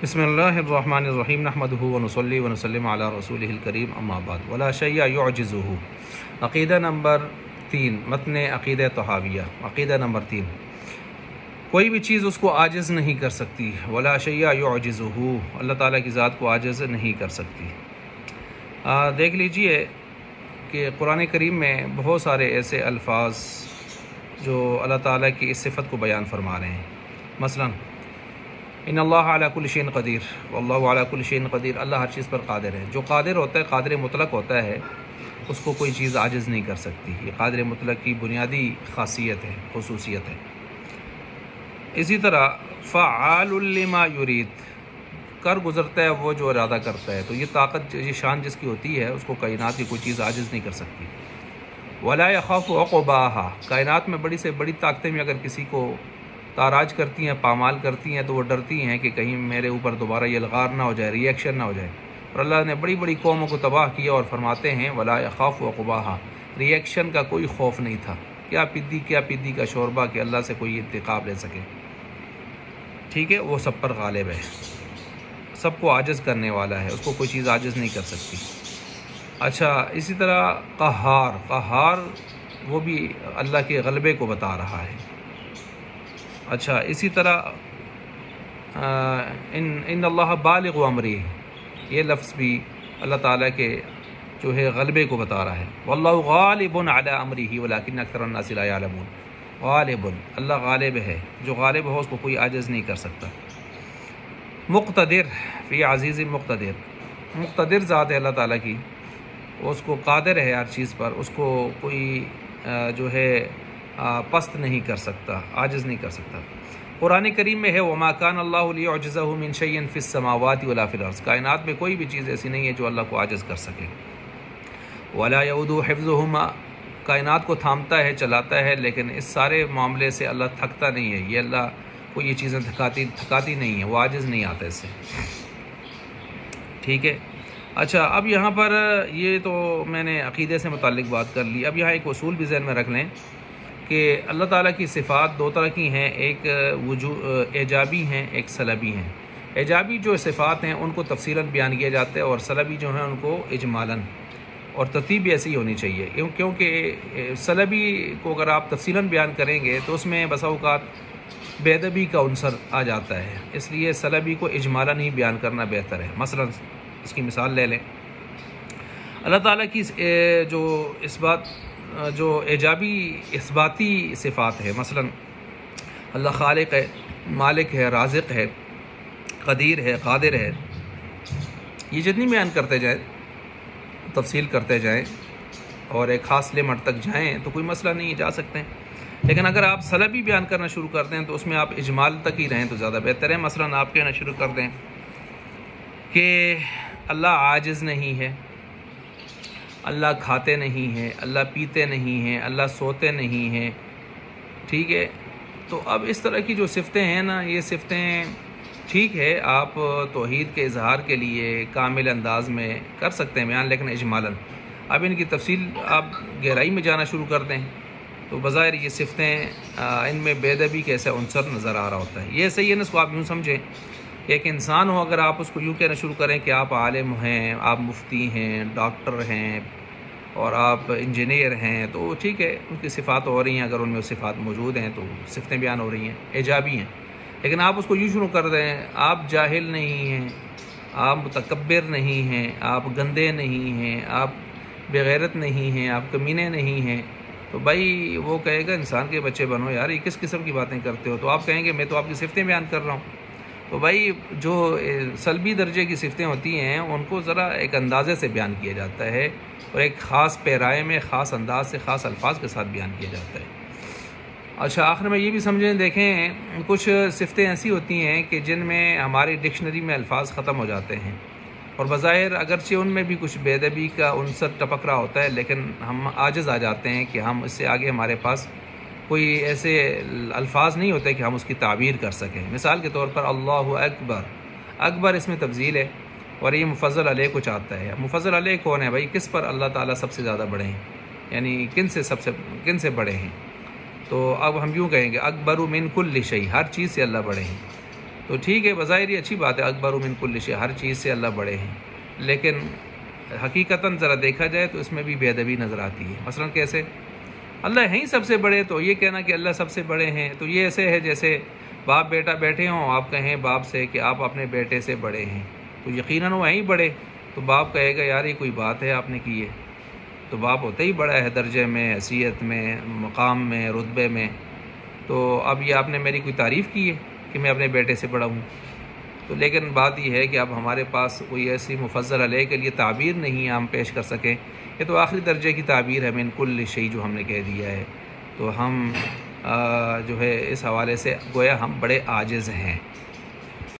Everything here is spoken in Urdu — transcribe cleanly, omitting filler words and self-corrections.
بسم اللہ الرحمن الرحیم نحمدہ ونصلی ونسلم علی رسولہ الکریم اما بعد ولا شیء یعجزہ۔ عقیدہ نمبر 3، متن عقیدہ طحاویہ، عقیدہ نمبر 3، کوئی بھی چیز اس کو عاجز نہیں کر سکتی۔ ولا شیء یعجزہ، اللہ تعالیٰ کی ذات کو عاجز نہیں کر سکتی۔ دیکھ لیجئے کہ قرآن کریم میں بہت سارے ایسے الفاظ جو اللہ تعالیٰ کی اس صفت کو بیان فرما رہے ہیں۔ مثلا ان اللہ علی کل شیء قدیر واللہ علی کل شیء قدیر، اللہ ہر چیز پر قادر ہے۔ جو قادر ہوتا ہے، قادر مطلق ہوتا ہے، اس کو کوئی چیز عاجز نہیں کر سکتی۔ یہ قادر مطلق کی بنیادی خاصیت ہے، خصوصیت ہے۔ اسی طرح فعال لما یرید، کر گزرتا ہے وہ جو ارادہ کرتا ہے۔ تو یہ طاقت، یہ شان جس کی ہوتی ہے، اس کو کائنات کی کوئی چیز عاجز نہیں کر سکتی۔ ولا یخاف عقباہا، کائنات میں بڑی سے بڑی طاقتیں بھی اگر کسی کو تاراج کرتی ہیں، پامال کرتی ہیں، تو وہ ڈرتی ہیں کہ کہیں میرے اوپر دوبارہ یہ الغار نہ ہو جائے، ریئیکشن نہ ہو جائے۔ اور اللہ نے بڑی بڑی قوموں کو تباہ کیا اور فرماتے ہیں ولا یخاف عقباہا، ریئیکشن کا کوئی خوف نہیں تھا۔ کیا پدی کا شوربہ کہ اللہ سے کوئی انتقام لے سکے۔ ٹھیک ہے، وہ سب پر غالب ہے، سب کو عاجز کرنے والا ہے، اس کو کوئی چیز عاجز نہیں کر سکتی۔ اچھا، اسی طرح قہار وہ بھی اللہ کے غلبے کو بتا رہا ہے۔ اچھا، اسی طرح ان اللہ بالغ امرہ، یہ لفظ بھی اللہ تعالیٰ کے جو ہے غلبے کو بتا رہا ہے۔ واللہ غالب علی امرہ ولکن اکثر الناس لا یعلمون، غالب، اللہ غالب ہے، جو غالب ہو اس کو کوئی عاجز نہیں کر سکتا۔ مقتدر فی عزیز مقتدر ذات ہے اللہ تعالیٰ کی، اس کو قادر ہے ہر چیز پر، اس کو کوئی جو ہے پست نہیں کر سکتا، عاجز نہیں کر سکتا۔ قرآن کریم میں ہے وما کان اللہ لیعجزہ من شیء فی السماوات ولا فی الارض، کائنات میں کوئی بھی چیز ایسی نہیں ہے جو اللہ کو عاجز کر سکے۔ ولا یعودہ حفظہما، کائنات کو تھامتا ہے، چلاتا ہے، لیکن اس سارے معاملے سے اللہ تھکتا نہیں ہے۔ یہ اللہ کو یہ چیزیں تھکاتی نہیں ہیں، وہ عاجز نہیں آتا اس سے۔ ٹھیک ہے، اچھا، اب یہاں پر یہ تو میں نے عقیدے سے متعلق بات کر لی۔ اب یہاں ایک اصول بھی ذہن میں رکھ لیں کہ اللہ تعالیٰ کی صفات دو طرح کی ہیں، ایک ایجابی ہیں، ایک سلبی ہیں۔ ایجابی جو صفات ہیں ان کو تفصیلاً بیان کیا جاتا ہے، اور سلبی جو ہیں ان کو اجمالاً، اور ترتیب بھی ایسی ہونی چاہیے، کیونکہ سلبی کو اگر آپ تفصیلاً بیان کریں گے تو اس میں بسا اوقات بے ادبی کا عنصر آ جاتا ہے، اس لیے سلبی کو اجمالاً ہی بیان کرنا بہتر ہے۔ مثلاً اس کی مثال لے لیں، اللہ تعالیٰ کی جو ایجابی اثباتی صفات ہے، مثلا اللہ خالق ہے، مالک ہے، رازق ہے، قدیر ہے، قادر ہے، یہ جتنی بیان کرتے جائیں، تفصیل کرتے جائیں اور ایک خاص لمٹ تک جائیں تو کوئی مسئلہ نہیں ہے، جا سکتے ہیں۔ لیکن اگر آپ سلبی بیان کرنا شروع کر دیں تو اس میں آپ اجمال تک ہی رہیں تو زیادہ بہتر ہے۔ مثلا آپ کہنا شروع کر دیں کہ اللہ عاجز نہیں ہے، اللہ کھاتے نہیں ہیں، اللہ پیتے نہیں ہیں، اللہ سوتے نہیں ہیں۔ ٹھیک ہے، تو اب اس طرح کی جو صفتیں ہیں نا، یہ صفتیں ٹھیک ہے، آپ توحید کے اظہار کے لیے کامل انداز میں کر سکتے ہیں بیان، لیکن اجمالاً اب ان کی تفصیل آپ گہرائی میں جانا شروع کر دیں تو بظاہر یہ صفتیں ان میں بے ادبی کا ایسا عنصر نظر آ رہا ہوتا ہے۔ یہ صحیح ہے نا، اس کو آپ یوں سمجھیں، ایک انسان ہو، اگر آپ اس کو یوں کہنا شروع کریں کہ آپ عالم ہیں، آپ مفتی ہیں، ڈاکٹر ہیں اور آپ انجینئر ہیں، تو ٹھیک ہے، ان کی صفات ہو رہی ہیں، اگر ان میں وہ صفات موجود ہیں تو صفتیں بیان ہو رہی ہیں، ایجابی ہیں۔ لیکن آپ اس کو یوں شروع کر دیں آپ جاہل نہیں ہیں، آپ متکبر نہیں ہیں، آپ گندے نہیں ہیں، آپ بغیرت نہیں ہیں، آپ کمینے نہیں ہیں، تو بھائی وہ کہے گا انسان کے بچے بنو یار، یہ کس قسم کی باتیں کرتے ہو؟ تو آپ کہیں گے میں تو آپ کی صفتیں بیان کر رہا ہوں۔ تو بھائی جو سلبی درجے کی صفتیں ہوتی ہیں ان کو ذرا ایک اندازے سے بیان کیا جاتا ہے، اور ایک خاص پیرائے میں خاص انداز سے خاص الفاظ کے ساتھ بیان کیا جاتا ہے۔ اچھا، آخر میں یہ بھی سمجھیں، دیکھیں کچھ صفتیں ایسی ہوتی ہیں کہ جن میں ہماری ڈکشنری میں الفاظ ختم ہو جاتے ہیں، اور بظاہر اگرچہ ان میں بھی کچھ بے ادبی کا عنصر ٹپک رہا ہوتا ہے، لیکن ہم عاجز آ جاتے ہیں کہ ہم اس سے آگے ہمارے پاس کوئی ایسے الفاظ نہیں ہوتے کہ ہم اس کی تعبیر کر سکیں۔ مثال کے طور پر اللہ اکبر، اکبر اس میں تفضیل ہے، اور یہ مفضل علیہ کو چاہتا ہے۔ مفضل علیہ کون ہے بھائی؟ کس پر اللہ تعالیٰ سب سے زیادہ بڑے ہیں، یعنی کن سے بڑے ہیں؟ تو اب ہم یوں کہیں گے اکبر من کل شیء، ہر چیز سے اللہ بڑے ہیں۔ تو ٹھیک ہے، بظاہر یہ اچھی بات ہے، اکبر من کل شیء، ہر چیز سے اللہ بڑے ہیں، لیکن حقیقتاً ذرا دیکھا جائے تو اس میں بھی بے ادبی نظر آتی ہے۔ مثلا کیسے؟ اللہ ہیں ہی سب سے بڑے، تو یہ کہنا کہ اللہ سب سے بڑے ہیں، تو یہ ایسے ہے جیسے باپ بیٹا بیٹھے ہوں، آپ کہیں باپ سے کہ آپ اپنے بیٹے سے بڑے ہیں، تو یقیناً وہ ہیں ہی بڑے، تو باپ کہے گا یار یہ کوئی بات ہے آپ نے کی ہے؟ تو باپ ہوتا ہی بڑا ہے درجے میں، حیثیت میں، مقام میں، رتبے میں، تو اب یہ آپ نے میری کوئی تعریف کی ہے کہ میں اپنے بیٹے سے بڑا ہوں؟ تو لیکن بات یہ ہے کہ اب ہمارے پاس کوئی ایسی مفضل علیہ کے لیے تعبیر نہیں ہم پیش کر سکیں، یہ تو آخری درجے کی تعبیر ہے من کل شیء جو ہم نے کہہ دیا ہے، تو ہم جو ہے اس حوالے سے گویا ہم بڑے عاجز ہیں۔